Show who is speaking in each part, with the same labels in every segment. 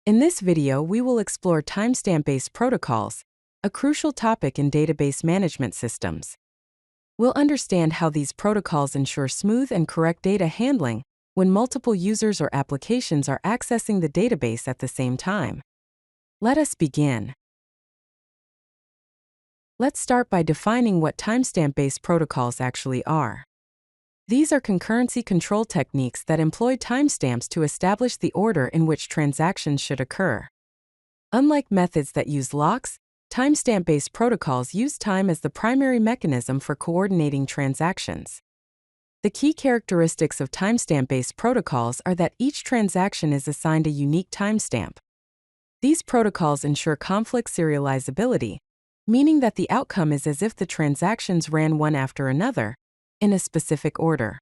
Speaker 1: In this video, we will explore timestamp-based protocols, a crucial topic in database management systems. We'll understand how these protocols ensure smooth and correct data handling when multiple users or applications are accessing the database at the same time. Let us begin. Let's start by defining what timestamp-based protocols actually are. These are concurrency control techniques that employ timestamps to establish the order in which transactions should occur. Unlike methods that use locks, timestamp-based protocols use time as the primary mechanism for coordinating transactions. The key characteristics of timestamp-based protocols are that each transaction is assigned a unique timestamp. These protocols ensure conflict serializability, meaning that the outcome is as if the transactions ran one after another, in a specific order.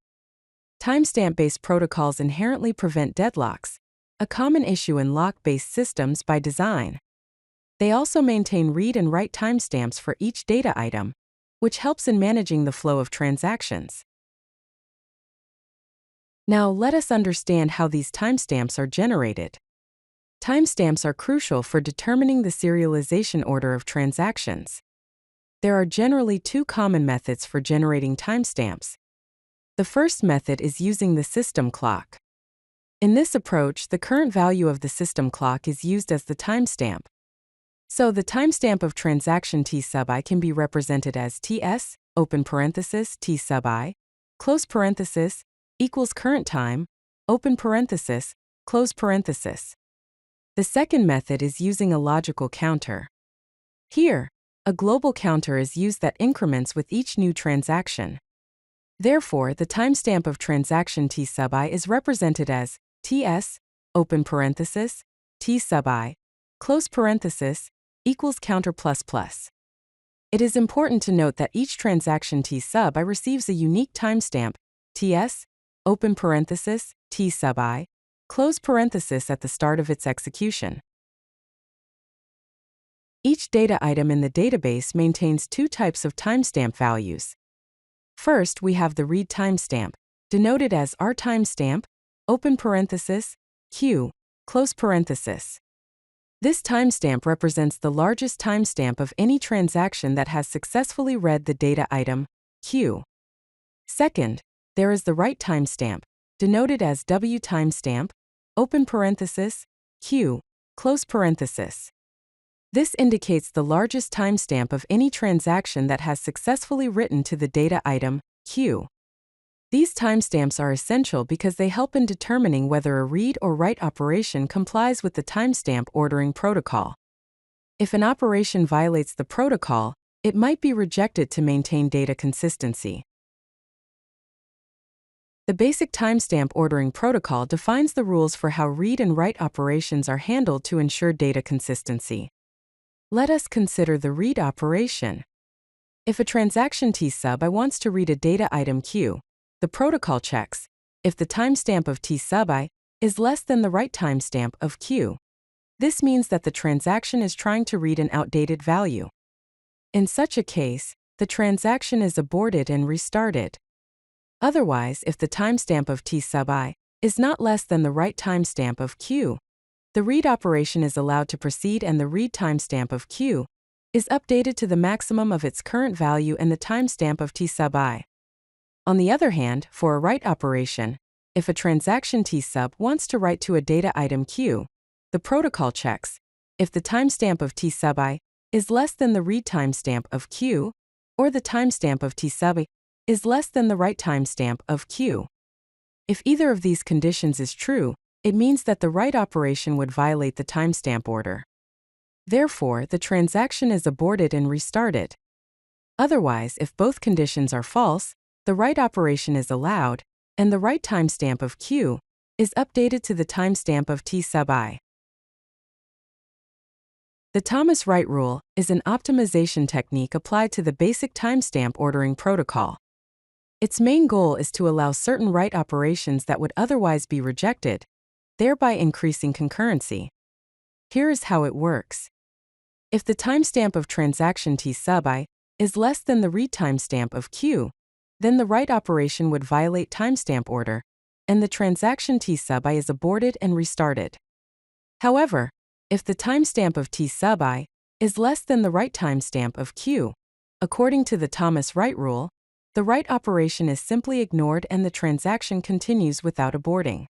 Speaker 1: Timestamp-based protocols inherently prevent deadlocks, a common issue in lock-based systems by design. They also maintain read and write timestamps for each data item, which helps in managing the flow of transactions. Now, let us understand how these timestamps are generated. Timestamps are crucial for determining the serialization order of transactions. There are generally two common methods for generating timestamps. The first method is using the system clock. In this approach, the current value of the system clock is used as the timestamp. So the timestamp of transaction T sub I can be represented as TS, open parenthesis, T sub I, close parenthesis, equals current time, open parenthesis, close parenthesis. The second method is using a logical counter. Here, a global counter is used that increments with each new transaction. Therefore, the timestamp of transaction T sub I is represented as TS, open parenthesis, T sub I, close parenthesis, equals counter plus plus. It is important to note that each transaction T sub I receives a unique timestamp, TS, open parenthesis, T sub I, close parenthesis at the start of its execution. Each data item in the database maintains two types of timestamp values. First, we have the read timestamp, denoted as R timestamp, open parenthesis, Q, close parenthesis. This timestamp represents the largest timestamp of any transaction that has successfully read the data item, Q. Second, there is the write timestamp, denoted as W timestamp, open parenthesis, Q, close parenthesis. This indicates the largest timestamp of any transaction that has successfully written to the data item, Q. These timestamps are essential because they help in determining whether a read or write operation complies with the timestamp ordering protocol. If an operation violates the protocol, it might be rejected to maintain data consistency. The basic timestamp ordering protocol defines the rules for how read and write operations are handled to ensure data consistency. Let us consider the read operation. If a transaction T sub I wants to read a data item Q, the protocol checks if the timestamp of T sub I is less than the write timestamp of Q. This means that the transaction is trying to read an outdated value. In such a case, the transaction is aborted and restarted. Otherwise, if the timestamp of T sub I is not less than the write timestamp of Q, the read operation is allowed to proceed and the read timestamp of Q is updated to the maximum of its current value and the timestamp of T sub I. On the other hand, for a write operation, if a transaction T sub wants to write to a data item Q, the protocol checks if the timestamp of T sub I is less than the read timestamp of Q, or the timestamp of T sub I is less than the write timestamp of Q. If either of these conditions is true, it means that the write operation would violate the timestamp order. Therefore, the transaction is aborted and restarted. Otherwise, if both conditions are false, the write operation is allowed, and the write timestamp of Q is updated to the timestamp of T sub I. The Thomas Wright rule is an optimization technique applied to the basic timestamp ordering protocol. Its main goal is to allow certain write operations that would otherwise be rejected, thereby increasing concurrency. Here is how it works. If the timestamp of transaction T sub I is less than the read timestamp of Q, then the write operation would violate timestamp order, and the transaction T sub I is aborted and restarted. However, if the timestamp of t sub I is less than the write timestamp of q, according to the Thomas-Wright rule, the write operation is simply ignored and the transaction continues without aborting.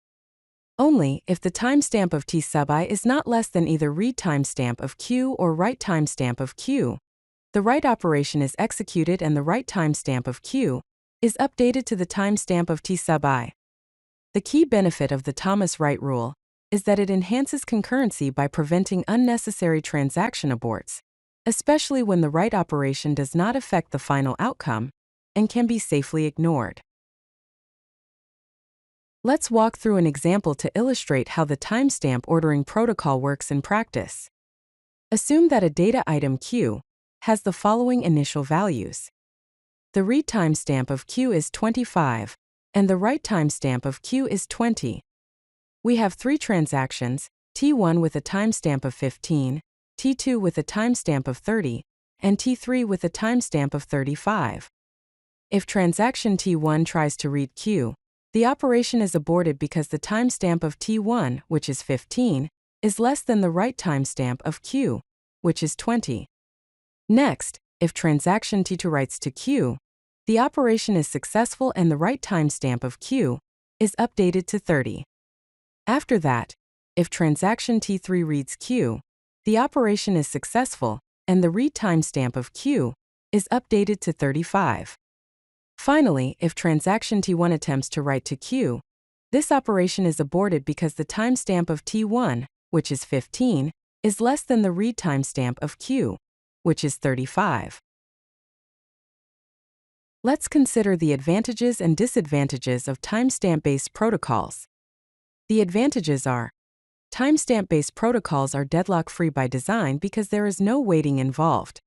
Speaker 1: Only if the timestamp of t sub I is not less than either read timestamp of q or write timestamp of q, the write operation is executed and the write timestamp of q is updated to the timestamp of t sub I. The key benefit of the Thomas-Wright rule is that it enhances concurrency by preventing unnecessary transaction aborts, especially when the write operation does not affect the final outcome and can be safely ignored. Let's walk through an example to illustrate how the timestamp ordering protocol works in practice. Assume that a data item q has the following initial values. The read timestamp of q is 25, and the write timestamp of q is 20. We have three transactions, T1 with a timestamp of 15, T2 with a timestamp of 30, and T3 with a timestamp of 35. If transaction T1 tries to read q, the operation is aborted because the timestamp of T1, which is 15, is less than the write timestamp of q, which is 20. Next, if transaction T2 writes to q, the operation is successful and the write timestamp of q is updated to 30. After that, if transaction T3 reads q, the operation is successful and the read timestamp of q is updated to 35. Finally, if transaction T1 attempts to write to q, this operation is aborted because the timestamp of T1, which is 15, is less than the read timestamp of q, which is 35. Let's consider the advantages and disadvantages of timestamp-based protocols. The advantages are: timestamp-based protocols are deadlock-free by design because there is no waiting involved.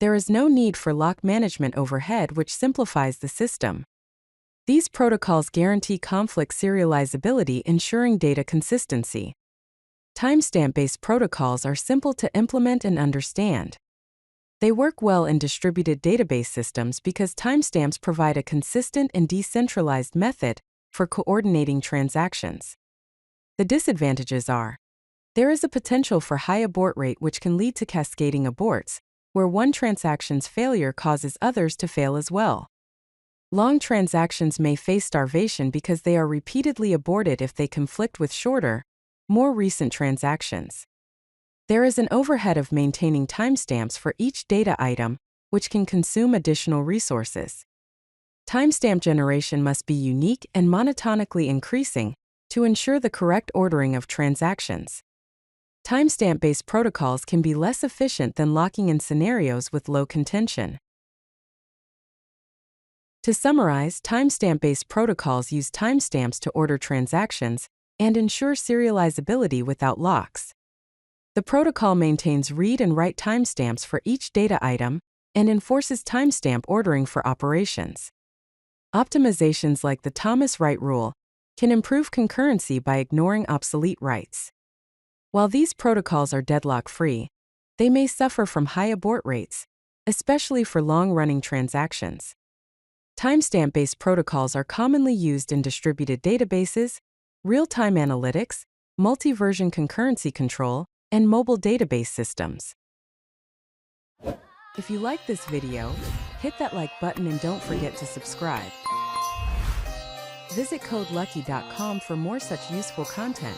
Speaker 1: There is no need for lock management overhead, which simplifies the system. These protocols guarantee conflict serializability, ensuring data consistency. Timestamp-based protocols are simple to implement and understand. They work well in distributed database systems because timestamps provide a consistent and decentralized method for coordinating transactions. The disadvantages are: there is a potential for high abort rate, which can lead to cascading aborts, where one transaction's failure causes others to fail as well. Long transactions may face starvation because they are repeatedly aborted if they conflict with shorter, more recent transactions. There is an overhead of maintaining timestamps for each data item, which can consume additional resources. Timestamp generation must be unique and monotonically increasing to ensure the correct ordering of transactions. Timestamp-based protocols can be less efficient than locking in scenarios with low contention. To summarize, timestamp-based protocols use timestamps to order transactions and ensure serializability without locks. The protocol maintains read and write timestamps for each data item and enforces timestamp ordering for operations. Optimizations like the Thomas-Wright rule can improve concurrency by ignoring obsolete writes. While these protocols are deadlock-free, they may suffer from high abort rates, especially for long-running transactions. Timestamp-based protocols are commonly used in distributed databases, real-time analytics, multi-version concurrency control, and mobile database systems. If you like this video, hit that like button and don't forget to subscribe. Visit codelucky.com for more such useful content.